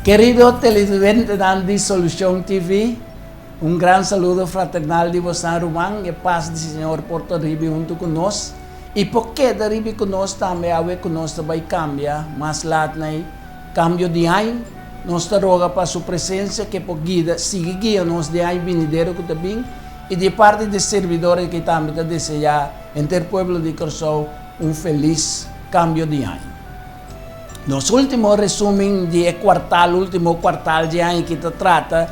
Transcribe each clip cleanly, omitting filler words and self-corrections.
Querido televidente de Solución TV, un gran saludo fraternal de San Román y paz del Señor por arriba junto con nosotros. Y porque de arriba con nosotros también, a con nosotros va a cambiar, más latna cambio de año, nos roga para su presencia que por guía, sigue guiándonos de año venidero que también, y de parte de servidores que también desean entre el pueblo de Corsou un feliz cambio de año. Nos último resumen de último cuartal de año que trata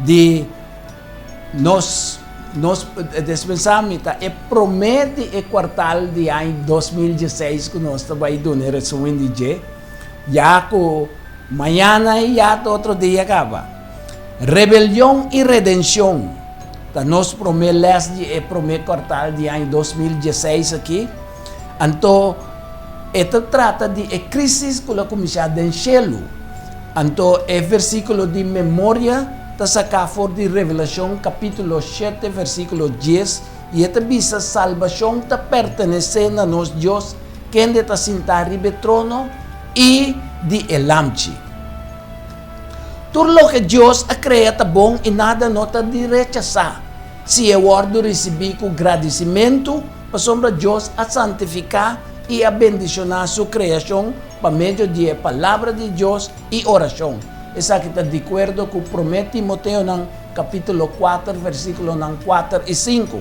de nos dispensamos e promete o quartal de ano 2016 que nós vai dar um resumo de dia, já que amanhã e já outro dia acaba. Rebelião e redenção. Tá nós promete de primeiro quartal de ano 2016 aqui. Então, trata de crise que a comissão do cielo. Então, versículo de memória sacar for de Revelação capítulo 7 versículo 10 e esta visa salvação ta pertenece a nós Deus quem está sentado ribe trono e de elamchi. Tudo lo que Deus a criado tá bom e nada nota de rechazar. Se eu ordo receber com agradecimento, para sombra Deus a santificar e a bendicionar sua criação por meio de palavra de Deus e oração. Essa que está de acordo com promete Timoteo no capítulo 4, versículo 4 e 5.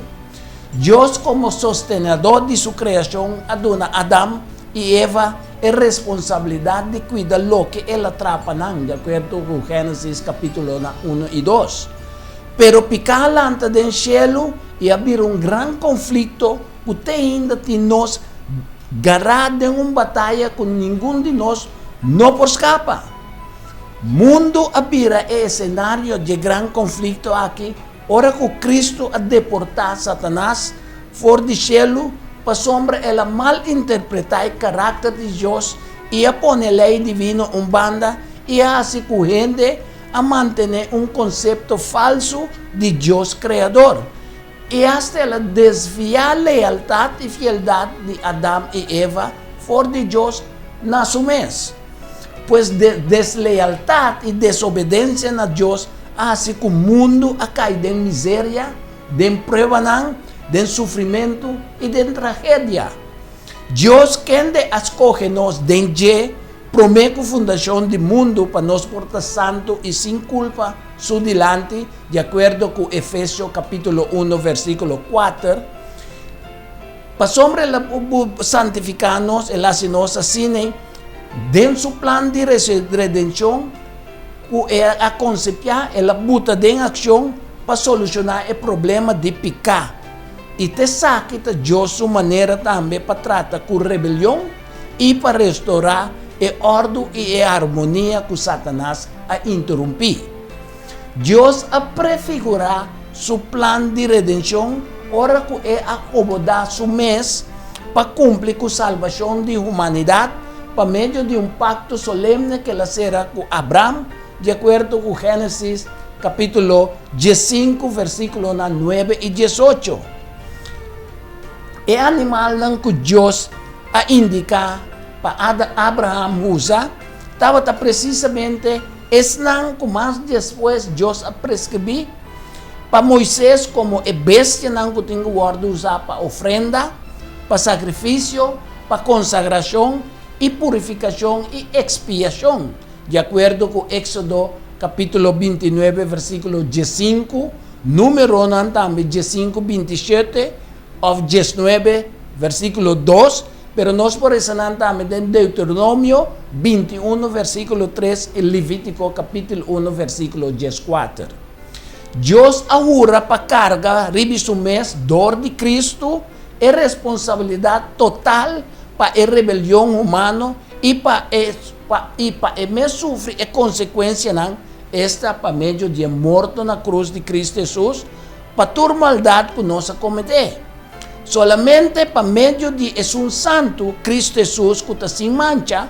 Deus, como sostenedor de sua criação, aduna Adão e Eva a responsabilidade de cuidar do que ela atrapa, de acordo com Gênesis capítulo 1 e 2. Pero picar lanta do cielo e abrir grande conflito que ainda tem nós garrado em uma batalha com nenhum de nós não por escapar. Mundo abira é cenário de grande conflito aqui. Ora que Cristo a deportar Satanás fora do cielo, para sombra ela mal interpretar o caráter de Deus e a pôr a lei divina banda e a assim gente a manter conceito falso de Deus Criador. E hasta ela desviar a lealdade e fidelidade de Adão e Eva fora de Deus na sua mês. Pues deslealdade e desobediência a Deus hace que o mundo caia em miséria, em prueba, em sofrimento e em tragédia. Deus quem escolhe nós desde promete a fundação do mundo para nós portar santo e sem culpa su delante, de acordo com Efésios capítulo 1, versículo 4. Para sombra santificar-nos, ela hace nos assim, dentro do plano de redenção, a conceber, ela bota em ação para solucionar o problema de pecar. E te sabe que Deus sua maneira também para tratar com rebelião e para restaurar a ordem e a harmonia que Satanás a interromper. Deus a prefigurar seu plano de redenção, ora que é acomodar seu mês para cumprir com a salvação da humanidade, por meio de pacto solene que ela será com Abraão, de acordo com Gênesis capítulo 15, versículo 9 e 18. O animal que Deus a indicar para Abraão usar, estava precisamente esse que mais depois Deus a prescrever para Moisés como a bestia que tem que usar para ofrenda, para sacrifício, para consagração, e purificação e expiação, de acordo com Éxodo capítulo 29, versículo 15, número também 15, 27, ou 19, versículo 2, pero nós por isso também em Deuteronômio 21, versículo 3, e Levítico capítulo 1, versículo 14. Deus ahura para carga, ribisumés, dor de Cristo, é responsabilidade total para a rebelião humana e para me sofrer a consequência esta para meio de morto na cruz de Cristo Jesus para toda maldade que nós cometemos. Solamente para meio de santo Cristo Jesus que está sem mancha,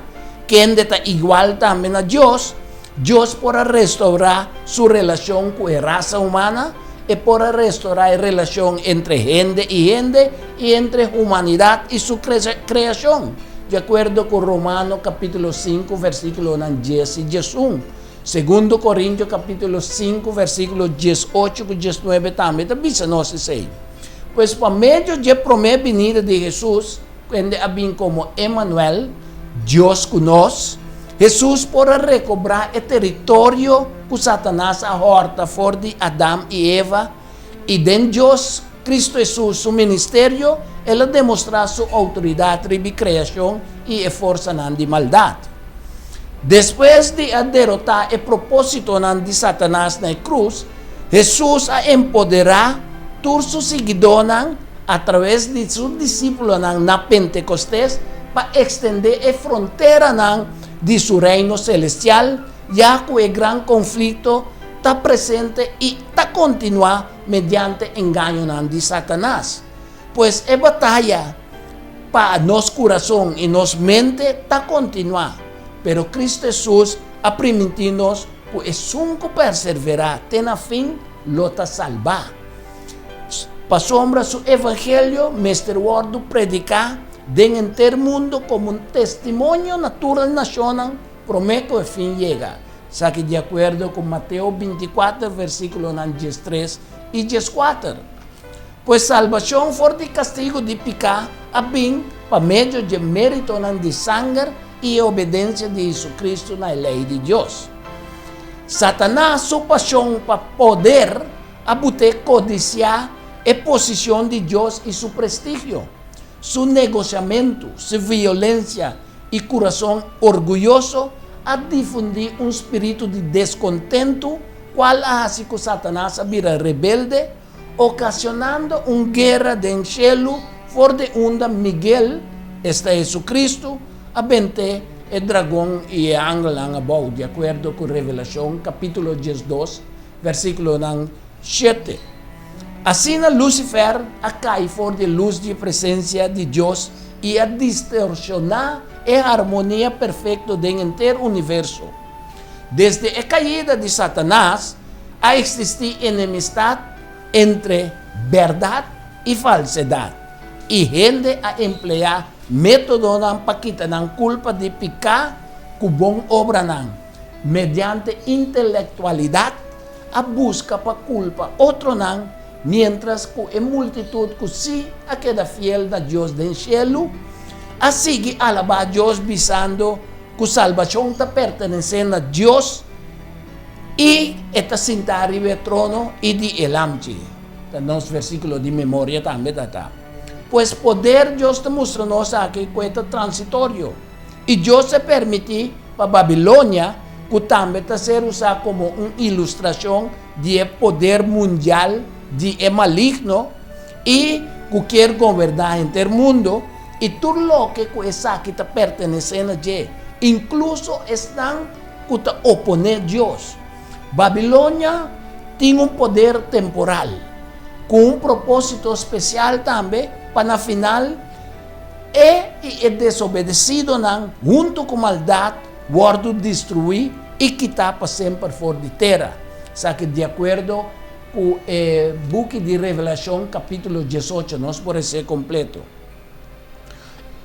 que está igual também a Deus, Deus pode restaurar sua relação com a raça humana e pode restaurar a relação entre gente e entre humanidade e sua criação, de acordo com Romanos capítulo 5, versículo 10 e 11. Segundo Corintios capítulo 5, versículo 18 e 19 também, também se nós sei. Pois por meio de primeira venida de Jesus, quando havia como Emmanuel, Deus conosco, Jesus pode recobrar o território que Satanás ahorta fora de Adão e Eva, e de Deus, Cristo Jesus, seu ministério, ele demonstra sua autoridade de criação e a força de maldade. Depois de derrotar o propósito de Satanás na cruz, Jesus a empoderar todos os seguidores através de seus discípulos na Pentecostés para estender a fronteira de seu reino celestial, já que o grande conflito está presente e está continua mediante engano de Satanás. Pois a batalha para nosso coração e nossa mente está continua. Pero Cristo Jesus a permitir-nos que é sunco perseverar, tem a fim, lota salvar. Para sombra do Evangelho, mestre Word predicar, den inteiro mundo como um testemunho natural nacional, promete que o fim chega. Sabe de acordo com Mateus 24, versículo 13 e 14. Pois salvação for de castigo de pecar, a bem, para meio de mérito de sangue, e a obediência de Jesus Cristo na lei de Deus. Satanás, sua paixão para poder, a botar codiciar a posição de Deus e seu prestígio, seu negociamento, sua violência e coração orgulhoso, a difundir um espírito de descontento, qual hace que Satanás vira rebelde, ocasionando uma guerra de cielo, fora de onda Miguel, está Jesus Cristo, a bente o dragão e a ángel ang abaw, de acordo com Revelação, capítulo 12, versículo 7. Assim, Lucifer a cai fora de luz de presença de Deus e a distorsionar a harmonia perfeita do inteiro universo. Desde a caída de Satanás, a existir enemistade entre verdade e falsidade, e gente a emplear método para quitar a culpa de pecar com boa obra, mediante intelectualidade, a busca para culpa outro, mientras que a multitud que se a queda fiel a Deus do cielo, a seguir alabar a Deus visando que a salvação está pertencendo a Deus e está sentado no trono e de elamchi. Nos versículos de memória também está. Pois poder Deus te mostra-nos aqui que é transitório. E Deus se permite para Babilônia que também está ser usado como uma ilustração de poder mundial de maligno e que quer governar inteiro mundo e tudo o que essa aqui está pertencendo a Deus. Incluso estão que está opondo a Deus. Babilônia tem um poder temporal com um propósito especial também para na final é desobedecido junto com maldade, guardo destruir e quitar para sempre fora de terra. Sabe de acordo com o book de Revelação, capítulo 18, nós podemos ser completo.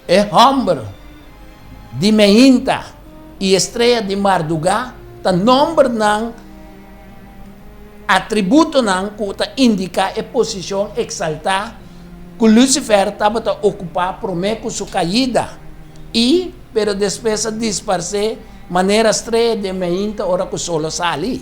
É homem de Meinta e estrela de Mardugá, tá nome atributo que indica a posição exaltada que Lucifer estava a ocupar por sua caída e, pero depois de disparar maneira estrela de Meinta, ora que o sol sai.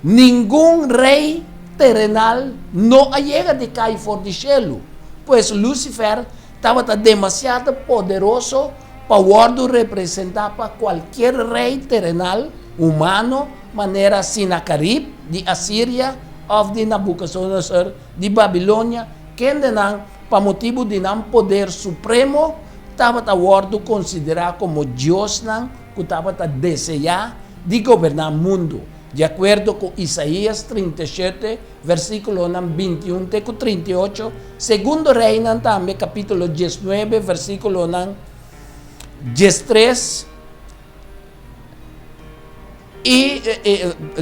Nenhum rei terrenal não chega de cair fora do cielo, pois Lucifer estava demasiado poderoso para representar para qualquer rei terrenal, humano, maneira Sinacarib, de Assíria, ou de Nabucodonosor, de Babilônia, que para motivo de poder supremo, estava considerado como Deus, que estava a desejar de governar o mundo. De acordo com Isaías 37, versículo 21 até 38, segundo Rei também, capítulo 19, versículo 13, e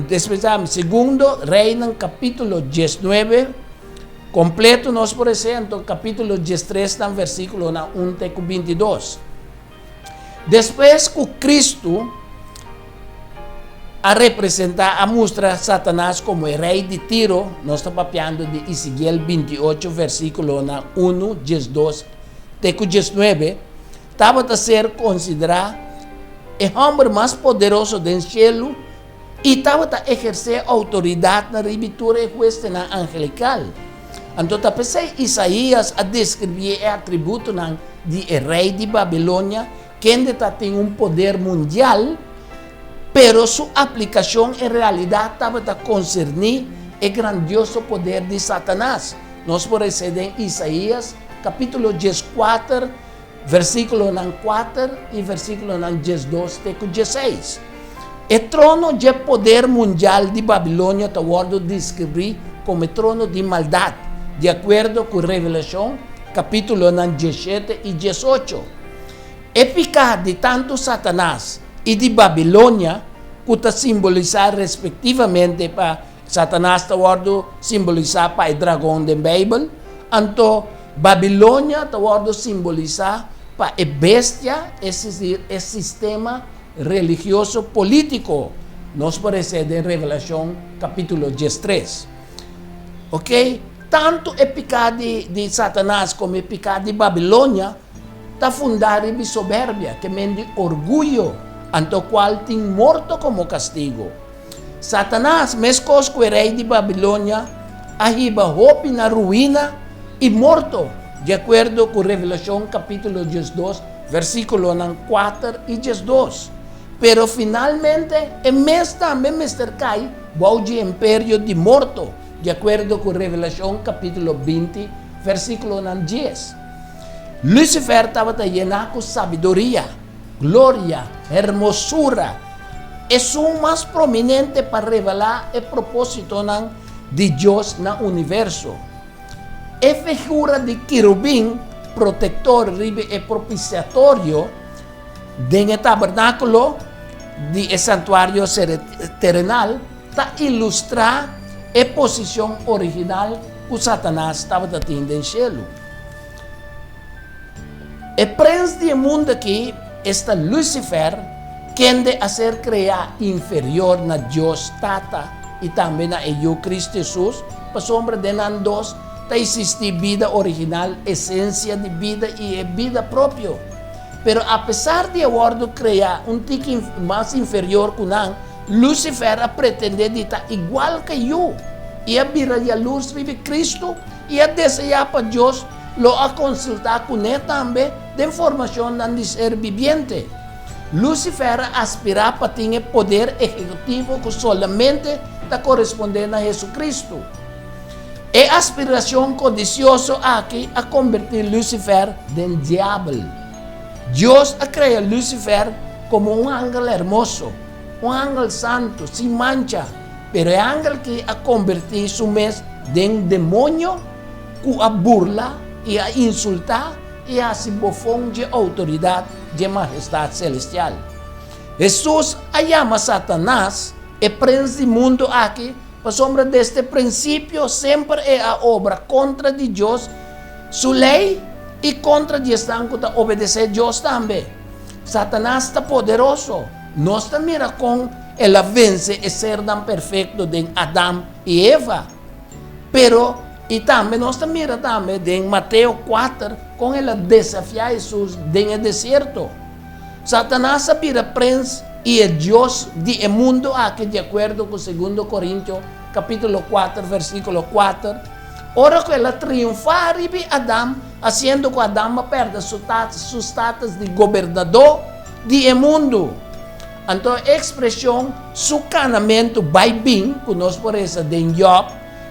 depois, segundo Rei, capítulo 19, completo nós por exemplo, capítulo 13, versículo 1 até 22. Depois que Cristo a representar, a mostrar Satanás como el rey de Tiro. Nós estamos hablando de Ezequiel 28, versículo 1, 12, teco 19. Estaba a ser considerado el hombre más poderoso del cielo y estaba a ejercer autoridad en la revitura de cuestión angelical. Entonces, pensé Isaías a describir el atributo de rey de Babilonia, quien tiene un poder mundial, pero su aplicación en realidad estaba a concernir el grandioso poder de Satanás. Nos parece en Isaías, capítulo 14, versículo 4 y versículo 12, 16. El trono de poder mundial de Babilonia te voy a describir como el trono de maldad, de acuerdo con Revelación, capítulo 17 y 18. El pecado de tanto Satanás y de Babilonia, que está simbolizado respectivamente para Satanás, te voy a simbolizar para el dragón de la Biblia, entonces Babilonia te voy a simbolizar para la bestia, es decir, el sistema religioso político. Nos parece de Revelación capítulo 13. ¿Ok? Tanto el pecado de Satanás como el pecado de Babilonia está fundado en soberbia, que mende orgullo, ante el cual tiene muerto como castigo. Satanás, mescos con el rey de Babilonia, arriba hopi na ruína y muerto, de acuerdo con Revelación capítulo 12, versículo 4 y 12. Pero finalmente, en mes también Mr. Kai, va el imperio de muerto, de acuerdo con Revelación capítulo 20, versículo 10. Lucifer estaba llenado con sabiduría, gloria, hermosura. Es un más prominente para revelar el propósito de Dios en el universo. Es figura de querubín, protector, el propiciatorio, del tabernáculo, del santuario terrenal, para ilustrar la posición original que Satanás estaba teniendo en el cielo. El príncipe del mundo aquí está Lucifer, quien de hacer crear inferior a Dios Tata y también a ello Cristo Jesús, para sombra de los dos, existe vida original, esencia de vida y vida propia. Pero a pesar de haber crear un tique más inferior que un Lucifer pretende estar igual que yo. Y a mirar a luz de Cristo y a desear para Dios lo a consultar con él también de información de ser viviente. Lucifer aspira para tener poder ejecutivo que solamente está correspondiendo a Jesucristo. Es aspiración codiciosa aquí a convertir Lucifer en diablo. Dios ha creado a Lucifer como un ángel hermoso, un ángel santo, sin mancha, pero el ángel que ha convertido su mes en demonio que a burla y a insultar y a bofón de autoridad de majestad celestial. Jesús llama a Satanás, el príncipe del mundo aquí, por sombra de este principio siempre es a obra contra de Dios, su ley y contra de están que obedecer a Dios también. Satanás está poderoso, no está mira con el avance y ser tan perfecto de Adán y Eva, pero y también nos mira también en Mateo 4 con el desafío a Jesús en el desierto. Satanás pira príncipe y el Dios del mundo aquí de acuerdo con 2 Corintios capítulo 4 versículo 4. Ahora que él triunfa arriba Adán, haciendo que Adán pierda su status de gobernador del mundo. Entonces, expresión, su canamiento vai bien, que nos parece de Job,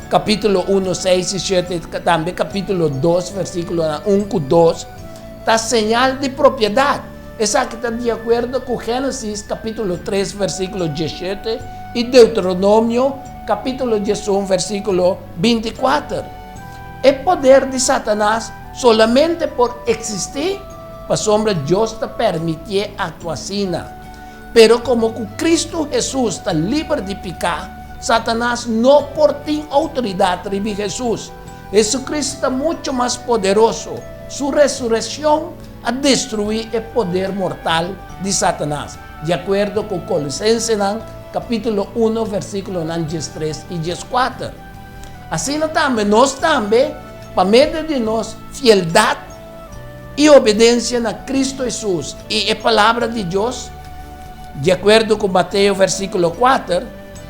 capítulo 1, 6 y 7, también capítulo 2, versículo 1 y 2, está señal de propiedad. Esa que está de acuerdo con Génesis, capítulo 3, versículo 17, y Deuteronomio, capítulo 11, versículo 24. El poder de Satanás solamente por existir, para sombra Dios te permite actuar así. Pero como Cristo Jesús está libre de pecar, Satanás no por ti autoridad sobre Jesús. Jesucristo está mucho más poderoso. Su resurrección a destruir el poder mortal de Satanás. De acuerdo con Colosenses capítulo 1, versículo 3 y 4. Assim também, nós também, para meio de nós, fieldade e obediência na Cristo Jesus e a palavra de Deus, de acordo com Mateus, versículo 4,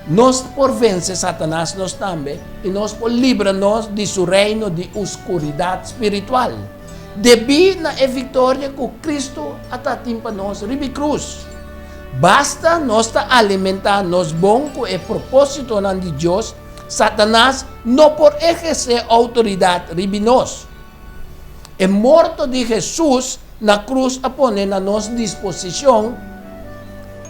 nós por vencer Satanás, nós também, e nós por livrar-nos de seu reino de escuridade espiritual. Devido na vitória que Cristo atatim para nós, ribi cruz. Basta nós alimentar nos bom com o propósito de Deus, Satanás não por exercer autoridade ribi nós. O morto de Jesus na cruz a pôr na nossa disposição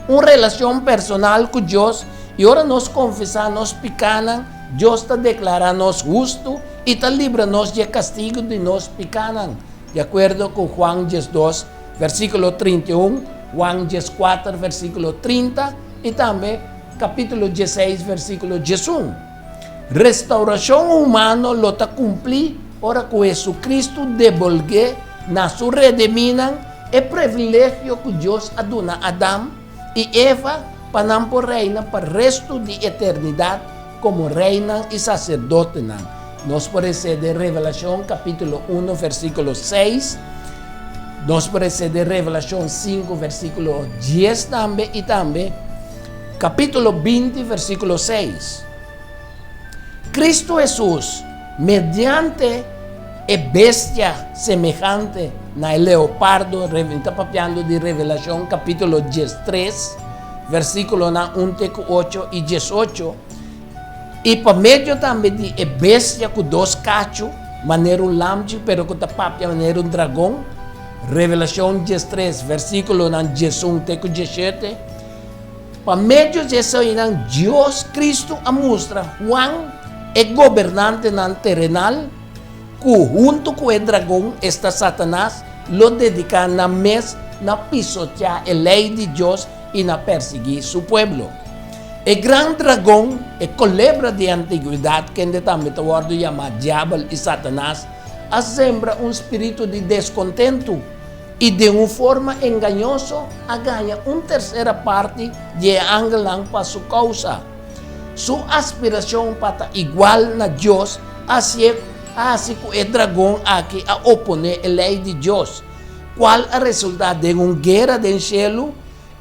uma relação personal com Deus e ora nós confessar nos pecados, Deus está declarando nos justo e está livra-nos de castigo de nos pecados. De acordo com Juan 2, versículo 31, Juan 4, versículo 30 e também capítulo 16, versículo 1. Restauração humana lo está cumprir ora com Jesucristo devolver na sua redimina o privilégio que Deus aduna a Adão e Eva para não por reina para o resto de eternidade como reina e sacerdote. Nós podemos de Revelação capítulo 1, versículo 6. Nós podemos de Revelação 5, versículo 10 também e também capítulo 20, versículo 6. Cristo Jesus, mediante a bestia semejante na leopardo, está papiando de Revelação capítulo 13, versículo 8 e 18, e por meio também de bestia com dois cachos, maneira um lampe, pero com a papia maneira um dragão, Revelação 13, versículo 11 e 17, por meio disso, Deus Cristo mostra Juan é governante terrenal, que junto com o dragão está Satanás, lo dedica na mes, na pisotear a lei de Deus e na perseguir seu povo. O grande dragão, a culebra de antiguidade, que ainda também está chamado Diabo e Satanás, assembra um espírito de descontento e de uma forma enganosa ganha uma terceira parte de angelang para sua causa. Sua aspiração para igual na Deus, assim que o dragão aqui a opor a lei de Deus, qual é o resultado de uma guerra do céu,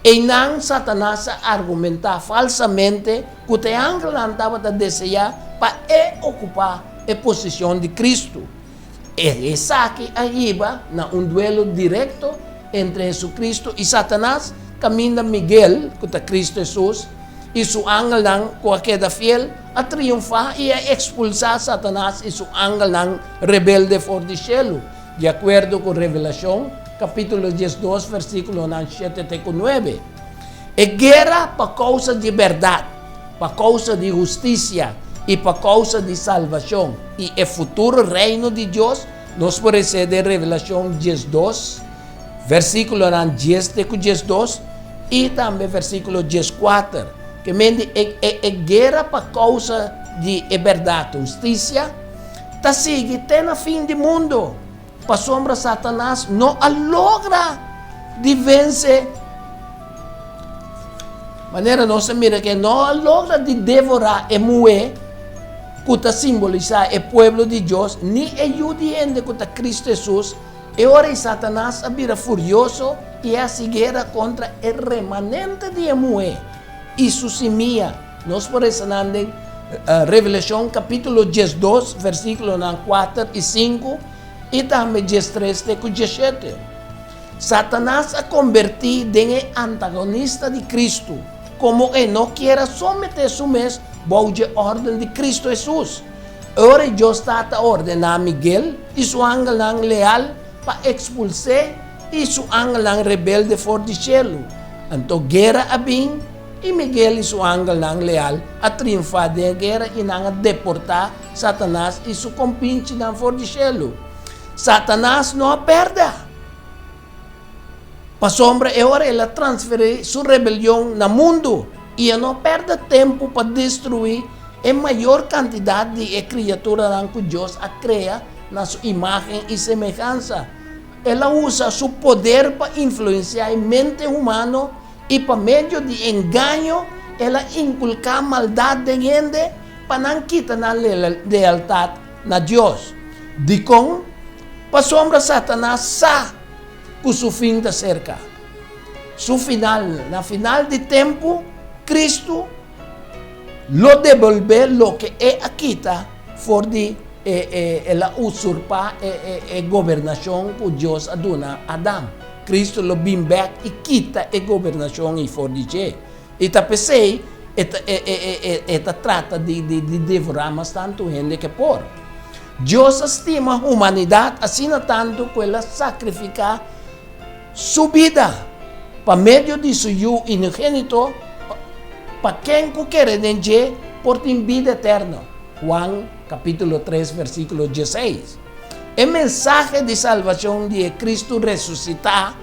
e não Satanás argumentar falsamente que o anjo estava a desejar para ocupar a posição de Cristo. E essa aqui arriba na um duelo direto entre Jesucristo e Satanás, caminha Miguel, que é Cristo Jesus, e seu anjo com a queda fiel, a triunfar e a expulsar Satanás e seu anjo rebelde fora do céu, de acordo com Revelação, capítulo 12, versículo 7 e 9. É guerra para causa de verdade, para causa de justiça e para causa de salvação. E o futuro reino de Deus nos precede Revelação 12, versículo 10 e 12 e também versículo 14. Que é guerra para causa de verdade, justiça, está seguindo até no fim do mundo. Para sombra Satanás não logra de vencer. Maneira nossa mira que não logra de devorar e moer, que está simbolizar o povo de Deus, nem ajuda que Cristo Jesus. E ora Satanás vira furioso e a guerra contra o remanente de moer. Isso semia. Nós por isso Revelação capítulo 12, versículo 4 e 5 e também 13 e 17. Satanás a convertir em antagonista de Cristo, como ele não quer someter-se mesmo à ordem de Cristo Jesus. Ora Deus está a ordenar Miguel e seu anjo leal para expulsar e seu anjo rebelde fora do céu. Então guerra a bem e Miguel e seu anjo leal a triunfar da guerra e não a deportar Satanás e seu compinche fora do céu. Satanás não perde. Para sombra, agora ele transfere sua rebelião no mundo e ele não perde tempo para destruir a maior quantidade de criaturas que Deus a cria na sua imagem e semelhança. Ela usa seu poder para influenciar a mente humana e por meio de engano ela inculca maldad de gente para não quitar na lealtad na Deus. De com, pasombra Satanás sa com seu fim da cerca. Su final, na final de tempo, Cristo lo devolve lo que é aquita for de ela usurpa governação que Deus aduna a Adam. Cristo lo bring back e quita a governação e for de che. E tapesei eta trata de devorar mas tanto gente que por. Deus estima a humanidade assim tanto que ela sacrifica sua vida para meio de seu unigênito para quem quer entender por ter vida eterna. Juan capítulo 3 versículo 16. O mensaje de salvação de Cristo ressuscitar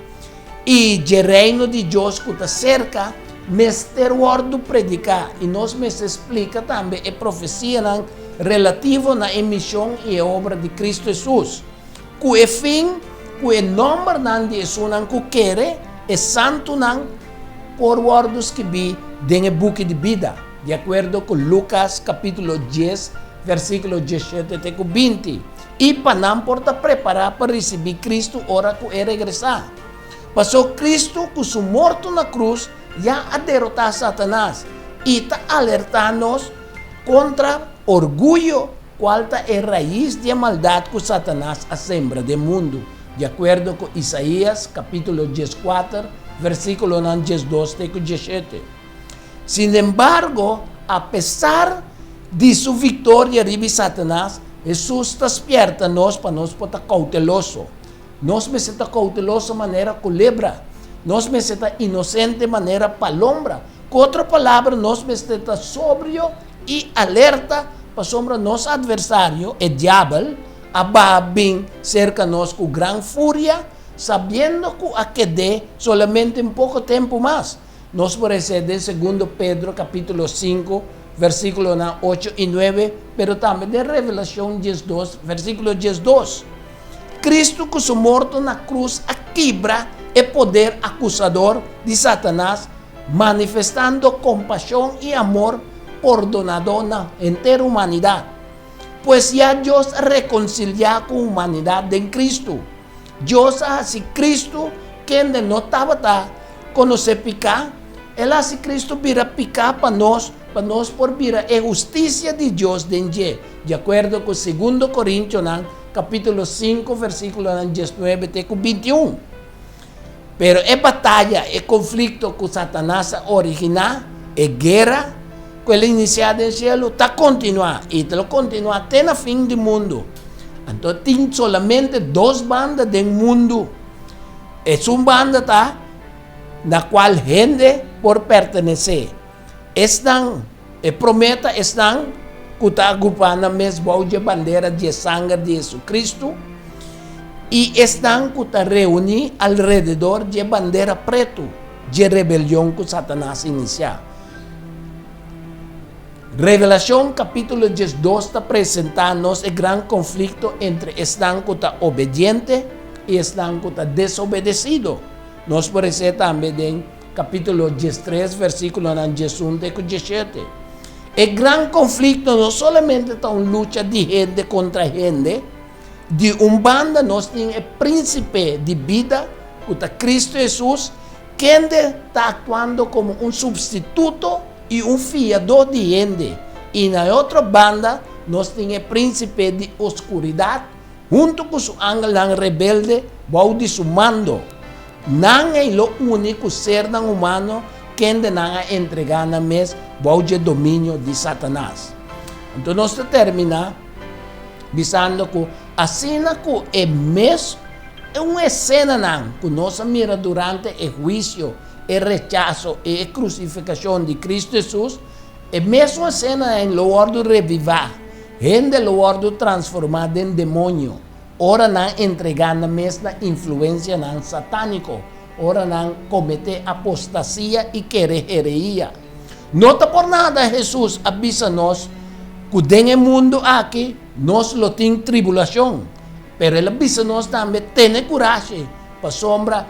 e o reino de Deus que está cerca, Mr. Word predicar e nos me explica também a profecia relativa na emissão e a obra de Cristo Jesus. Que o fim, que o nome de Jesus que quer é santo por wordos que vi no book de vida, de acordo com Lucas capítulo 10, versículo 17 até 20. E para não porta preparar para receber Cristo hora que ele regressar. Passou Cristo com seu morto na cruz já a derrotar Satanás e está alertando-nos contra orgulho, qual é a raiz de maldade que Satanás assembra do mundo, de acordo com Isaías capítulo 14, versículo 12 até 17. Sin embargo, a pesar de sua vitória sobre Satanás, Jesus despierta-nos para nós estar cauteloso. Nós me está cauteloso de maneira culebra. Nós me está inocente de maneira palombra. Com outra palavra, nós me está sobrio e alerta para sombra nosso adversário, o diabo, a bem cerca nós com gran fúria, sabendo que a quede solamente um pouco tempo mais. Nós por isso de 2 Pedro capítulo 5, versículo 8 e 9, pero também de Revelação 12, versículo 12. Cristo que se morto na cruz quebra o poder acusador de Satanás, manifestando compaixão e amor perdonador na inteira humanidade. Pois já Deus reconciliou com a humanidade em Cristo. Deus hace Cristo, quem não estava conhecer pecar, Ele hace Cristo vira pecar para nós por vira a justiça de Deus de acordo com 2 Coríntios, capítulo 5, versículo 19 até 21. Pero a batalha, o conflito que Satanás originar, a guerra que ele iniciado no céu, está continuando e está continuando até o fim do mundo. Então, tem solamente duas bandas do mundo. É uma banda na qual gente por pertencer. Estão, prometa, estão que está agrupando a mesma bandeira de sangue de Jesus Cristo e estão que está reunidos ao redor de bandeira preta de rebelião que Satanás iniciou. Revelação capítulo 12 está apresentando-nos o grande conflito entre estão que está obediente e estão que está desobedecido. Nós por isso também em capítulo 13, versículo 11 e 17. O grande conflito não somente está uma luta de gente contra gente, de banda nós temos o príncipe de vida, que está Cristo Jesus, que está atuando como um substituto e fiador de gente. E na outra banda, nós temos o príncipe de oscuridade, junto com o ángel rebelde, bao de su mando. Não é o único ser humano que não é entregado na mesa, bao de domínio de Satanás. Então, nós terminamos dizendo que assim que é mesmo uma cena que nós mira durante o juízo, o rechazo e a crucificação de Cristo Jesus, é mesmo a cena em lugar de revivar, gente em lugar de transformar em demônio, ora não entregar na mesma influência não satânico, ora não cometer apostasia e querer heresia. Nota por nada Jesus avisa-nos que dentro do mundo aqui nós não temos tribulação, pero ele avisa-nos também ter coragem para sombra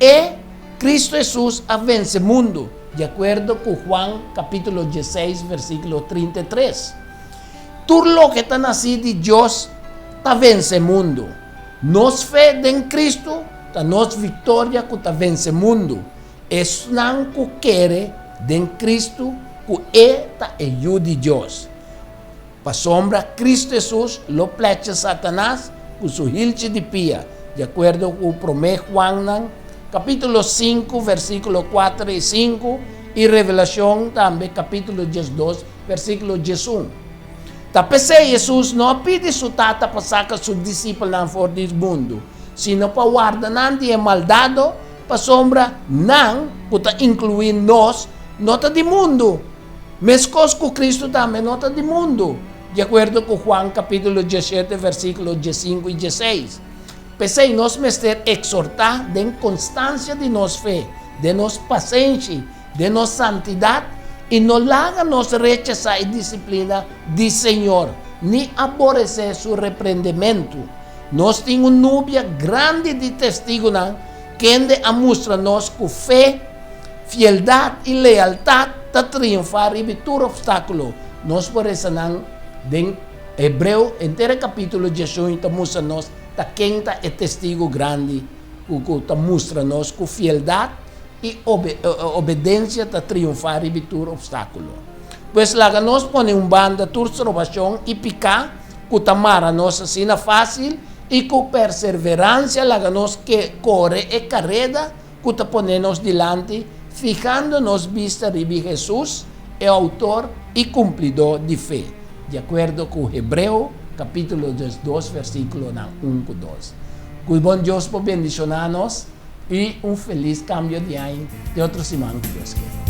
e Cristo Jesús a vence mundo, de acuerdo con Juan capítulo 16, versículo 33. Tú lo que está nacido de Dios, ta vence mundo. Nos fe en Cristo, ta nos victoria que ta vence mundo. Es nan que quiere en Cristo, que ta ayuda de Dios. Pa sombra Cristo Jesús lo plecha Satanás con su hilche de pia, de acuerdo con promete Juan capítulo 5, versículo 4 y 5, y Revelación también capítulo 2, versículo 1. Tapese Jesús no pide su tata para sacar sus discípulos fuera del mundo, sino para guardar de maldado, para sombra nan, para incluir nos, nota de mundo. Mescos con Cristo también nota de mundo, de acuerdo con Juan capítulo 17, versículos 5 y 16. Pese nos mester exhortar de constancia de nos fe, de nos paciencia, de nos santidad, y no haga nos rechazar la disciplina del Señor, ni aborrecer su reprendimiento. Nos tiene una nubia grande de testigos que de a mostrarnos con fe, fieldad y lealtad para triunfar y evitar obstáculos. Nos por eso en Hebreo, entero capítulo 18, mostrarnos quem é testigo grande, que mostra-nos com fialdade e obediência para triunfar e evitar obstáculos. Pois lá nós põe banda de turbação e picar, que tamara nós assim fácil e com perseverança lá nós que corre e carrega, que põe-nos dilante, fijando-nos vista de Jesus, é autor e cumpridor de fé, de acordo com Hebreu capítulo 2, versículo 1 a 2. Que bom Deus por bendicionar-nos e feliz cambio de ano de outra semana que Deus quer.